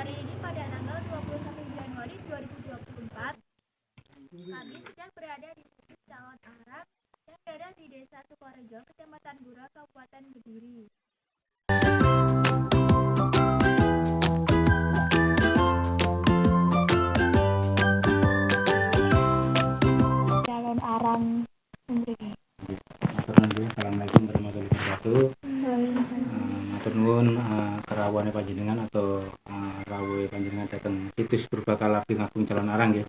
hari ini pada tanggal 21 Januari 2024, kami sedang berada di Sudut Calon Arang yang berada di Desa Sukorejo, Kecamatan Gura, Kabupaten Kediri. Calon Arang memberi. Assalamualaikum warahmatullahi wabarakatuh. Matur nuwun kerawuane panjenengan atau rawuhe panjenengan datang situs Purbakala Abdi Agung Calon Arang ya.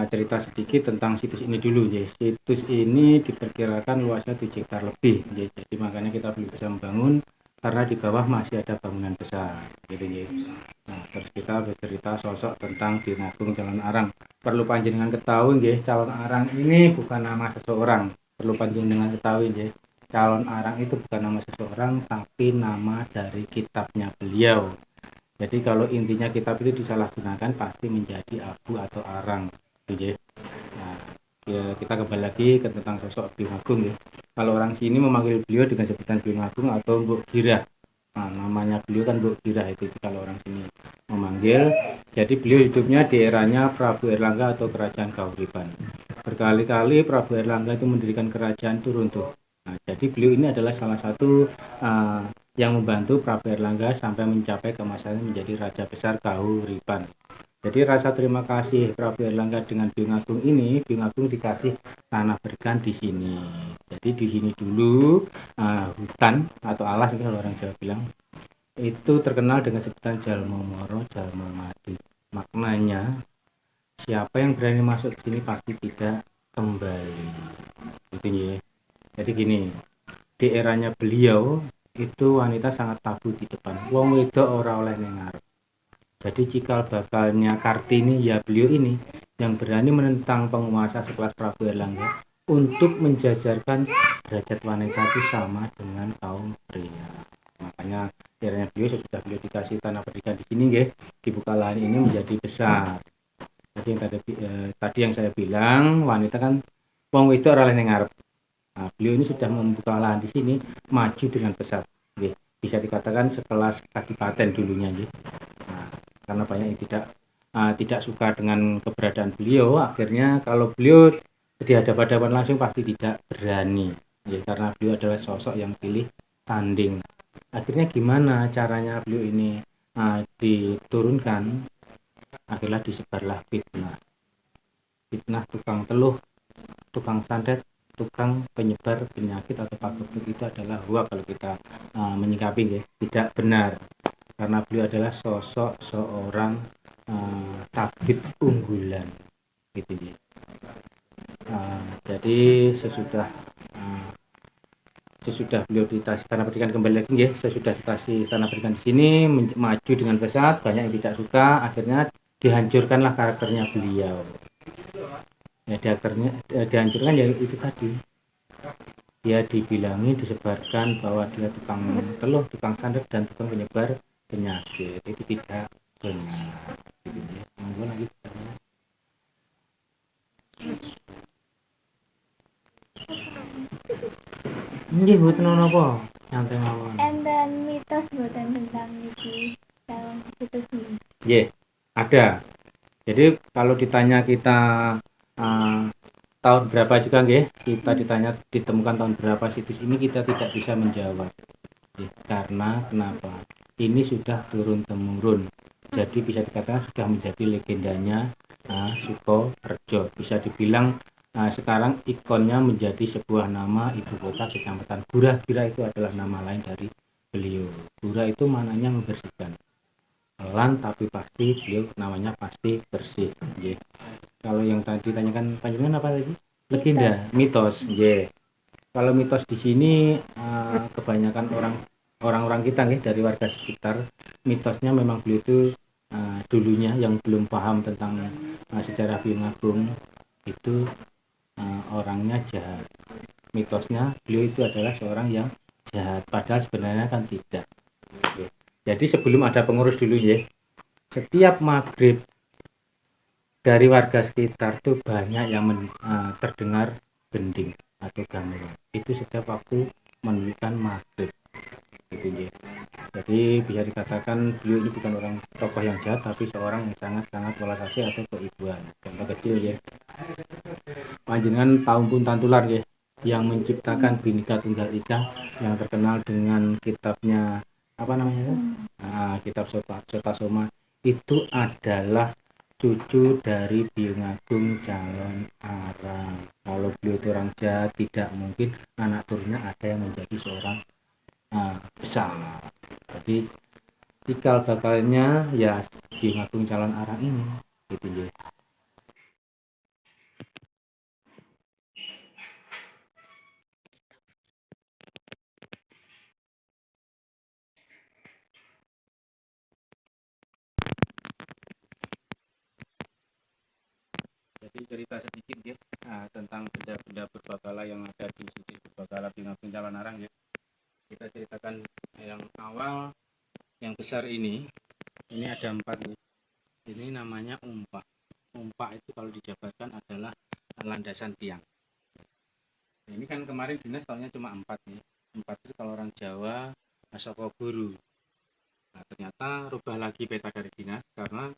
Cerita sedikit tentang situs ini dulu ya. Situs ini diperkirakan luasnya 7 hektar lebih ya. Jadi makanya kita belum bisa membangun karena di bawah masih ada bangunan besar gitu ya. Nah, terus kita bercerita sosok tentang Abdi Agung Calon Arang. Perlu panjenengan ketahui ya, Calon Arang ini bukan nama seseorang. Perlu panjenengan ketahui ya, Calon Arang itu bukan nama seseorang tapi nama dari kitabnya beliau. Jadi kalau intinya kitab itu disalahgunakan pasti menjadi abu atau arang gitu ya. Nah, ya kita kembali lagi ke tentang sosok Biung Agung ya. Kalau orang sini memanggil beliau dengan sebutan Biung Agung atau Mbok Girah. Nah, namanya beliau kan Mbok Girah itu kalau orang sini memanggil. Jadi beliau hidupnya di eranya Prabu Erlangga atau Kerajaan Kahuripan. Berkali-kali Prabu Erlangga itu mendirikan kerajaan itu runtuh. Nah, jadi beliau ini adalah salah satu yang membantu Prabu Erlangga sampai mencapai kemasannya menjadi Raja Besar Kahuripan. Jadi rasa terima kasih Prabu Erlangga dengan Biung Agung ini, Biung Agung dikasih tanah bergan di sini. Jadi di sini dulu hutan atau alas kalau orang Jawa bilang itu terkenal dengan sebutan Jalmo Moro, Jalmo Mati. Maknanya siapa yang berani masuk ke sini pasti tidak kembali. Gitu ya. Jadi gini, di eranya beliau itu wanita sangat tabu di depan. Wong wedok ora oleh ning ngarep. Jadi cikal bakalnya Kartini ya beliau ini yang berani menentang penguasa sekelas Prabu Erlangga untuk menjajarkan derajat wanita itu sama dengan kaum pria. Makanya eranya beliau sesudah beliau dikasih tanah pendidikan di sini nggih, dibuka lahan ini menjadi besar. Jadi yang tadi yang saya bilang wanita kan wong wedok ora oleh ning ngarep. Nah, beliau ini sudah membuka lahan di sini maju dengan pesat. Bisa dikatakan sekelas kadipaten dulunya. Nah, karena banyak yang tidak suka dengan keberadaan beliau, akhirnya kalau beliau di hadapan langsung pasti tidak berani. Karena beliau adalah sosok yang pilih tanding. Akhirnya gimana caranya beliau ini diturunkan? Akhirnya disebarlah fitnah. Fitnah tukang teluh, tukang santet, tukang penyebar penyakit atau pagupuk itu adalah hoax kalau kita menyikapi tidak benar, karena beliau adalah sosok seorang tabib unggulan gitu ya. Jadi sesudah beliau dikasih tanah pendidikan kembali lagi ya, sesudah dikasih tanah pendidikan di sini maju dengan pesat, banyak yang tidak suka, akhirnya dihancurkanlah karakternya beliau. Ya dihancurkan ya itu tadi, dia dibilangi disebarkan bahwa dia tukang teluh, tukang santet dan tukang penyebar penyakit. Itu tidak benar gitu ya. Monggo lagi nggih mboten napa nyantai mawon. Enten mitos mboten tentang iki dalam situs ini? Nggih, ada. Jadi kalau ditanya kita tahun berapa juga nggih, kita ditanya ditemukan tahun berapa situs ini, kita tidak bisa menjawab. Karena kenapa? Ini sudah turun temurun. Jadi bisa dikatakan sudah menjadi legendanya Sukorejo. Bisa dibilang sekarang ikonnya menjadi sebuah nama ibu kota kecamatan Gura. Gura itu adalah nama lain dari beliau. Gura itu maknanya membersihkan. Pelan tapi pasti, beliau namanya pasti bersih. Yeah. Kalau yang tadi ditanyakan panjenengan apa tadi? Legenda, mitos. Yeah. Kalau mitos di sini kebanyakan orang-orang kita dari warga sekitar, mitosnya memang beliau itu dulunya yang belum paham tentang sejarah Biung Agung itu orangnya jahat. Mitosnya beliau itu adalah seorang yang jahat, padahal sebenarnya kan tidak. Jadi sebelum ada pengurus dulu ya, setiap maghrib dari warga sekitar tuh banyak yang terdengar gending atau gamelan. Itu setiap waktu menunjukkan maghrib. gitu ya. Jadi bisa dikatakan beliau ini bukan orang tokoh yang jahat, tapi seorang yang sangat-sangat welas asih atau keibuan. Contoh kecil ya, panjenengan tahu pun tantular ya, yang menciptakan Bhinneka Tunggal Ika yang terkenal dengan kitabnya apa namanya? Kitab Sota Soma itu adalah cucu dari Biung Agung Calon Arang. Kalau beliau itu orang jahat, tidak mungkin anak turunnya ada yang menjadi seorang besar. Jadi cikal bakalnya ya Biung Agung Calon Arang ini gitu ya. Jadi cerita sedikit ya tentang benda-benda purbakala yang ada di sisi purbakala Biung Agung Calon Arang ya. Kita ceritakan yang awal, yang besar ini ada 4 nih. Ini namanya umpak. Umpak itu kalau dijabarkan adalah landasan tiang. Ini kan kemarin dinas tahunnya cuma 4 nih. 4 itu kalau orang Jawa Soko Guru. Nah, ternyata rubah lagi peta dari dinas karena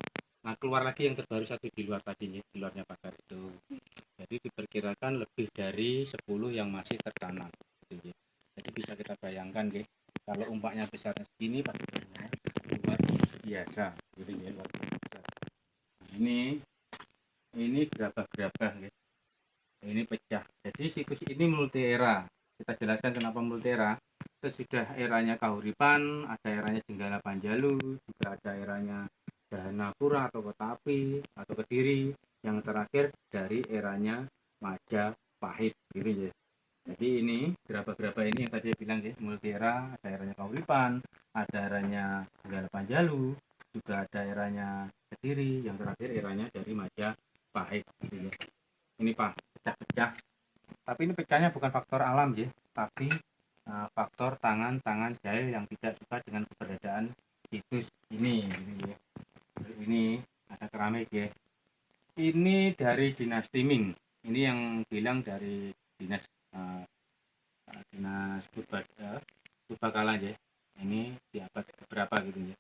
keluar lagi yang terbaru satu di luar tadi ya, di luarnya pagar itu. Jadi diperkirakan lebih dari 10 yang masih tertanam gitu ya. Jadi bisa kita bayangkan ya, kalau umpaknya besarnya segini pasti luar biasa gitu ya, luar biasa. Nah, ini gerabah-gerabah ya. Ini pecah. Jadi situs ini multi era. Kita jelaskan kenapa multi era. Sesudah eranya Kahuripan, ada eranya Jenggala Panjalu, juga ada eranya Dahanapura atau Kota Api atau Kediri, yang terakhir dari eranya Majapahit gitu ya. Jadi ini gerabah-gerabah ini yang tadi saya bilang ya, multi era, ada eranya Kahuripan, ada eranya Jenggala Panjalu, juga ada eranya Kediri, yang terakhir eranya dari Majapahit gitu ya. Ini Pak, pecah-pecah, tapi ini pecahnya bukan faktor alam ya, tapi faktor tangan-tangan jahil yang tidak suka dengan keberadaan situs ini gitu ya. Ini ada keramik ya, ini dari dinasti Ming, ini yang bilang dari dinas Purbakala ya, ini di abad berapa gitu ya.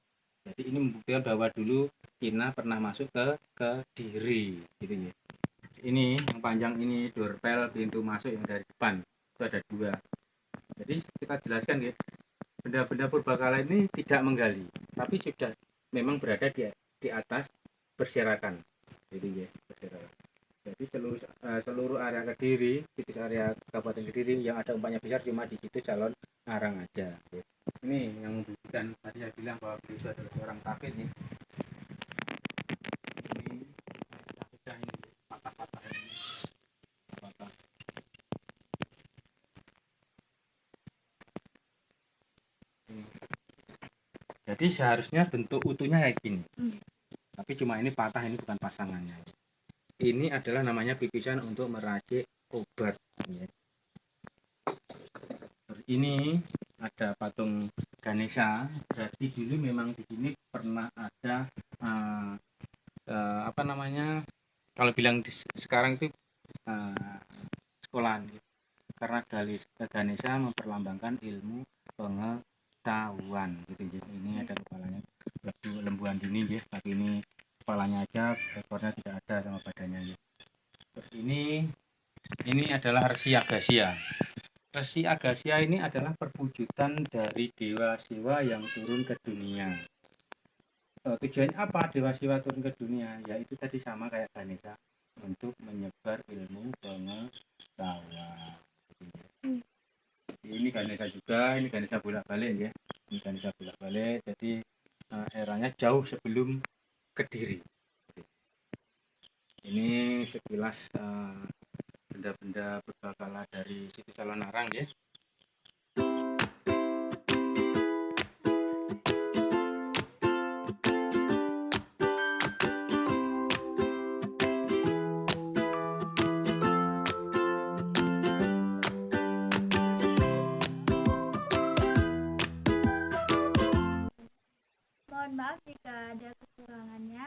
Jadi ini membuktikan bahwa dulu Cina pernah masuk ke Kediri gitu ya. Ini yang panjang ini doorbell pintu masuk yang dari depan itu ada 2. Jadi kita jelaskan ya, benda-benda purbakala ini tidak menggali, tapi sudah memang berada di atas berserakan jadi ya, berserakan. Jadi seluruh area Kediri, situs area Kabupaten Kediri yang ada umpaknya besar cuma di situ Calon Arang aja ya. Ini yang membuktikan tadi saya bilang bahwa beliau adalah seorang tapir nih. Ini pecah ini patah-patah ini. Jadi seharusnya bentuk utuhnya kayak gini, tapi cuma ini patah, ini bukan pasangannya. Ini adalah namanya bikisan untuk meracik obat ya. Ini ada patung Ganesha, berarti dulu memang di sini pernah ada apa namanya, kalau bilang sekarang itu sekolahan gitu. Karena Ganesha memperlambangkan ilmu pengetahuan gitu. Ini ada kepalanya lembuan dini ya, tapi ini kepalanya aja, ekornya tidak ada sama badannya ya. Terus ini adalah Resi Agasia. Resi Agasia ini adalah perwujudan dari dewa Siwa yang turun ke dunia. Tujuannya apa dewa Siwa turun ke dunia? Yaitu tadi sama kayak Ganesha, untuk menyebar ilmu pengetahuan. Ini Ganesha juga, ini Ganesha bolak-balik ya. Ini Ganesha bolak-balik, jadi eranya jauh sebelum Kediri. Ini sekilas benda-benda purbakala dari situs Calon Arang ya. Mohon maaf jika ada kekurangannya.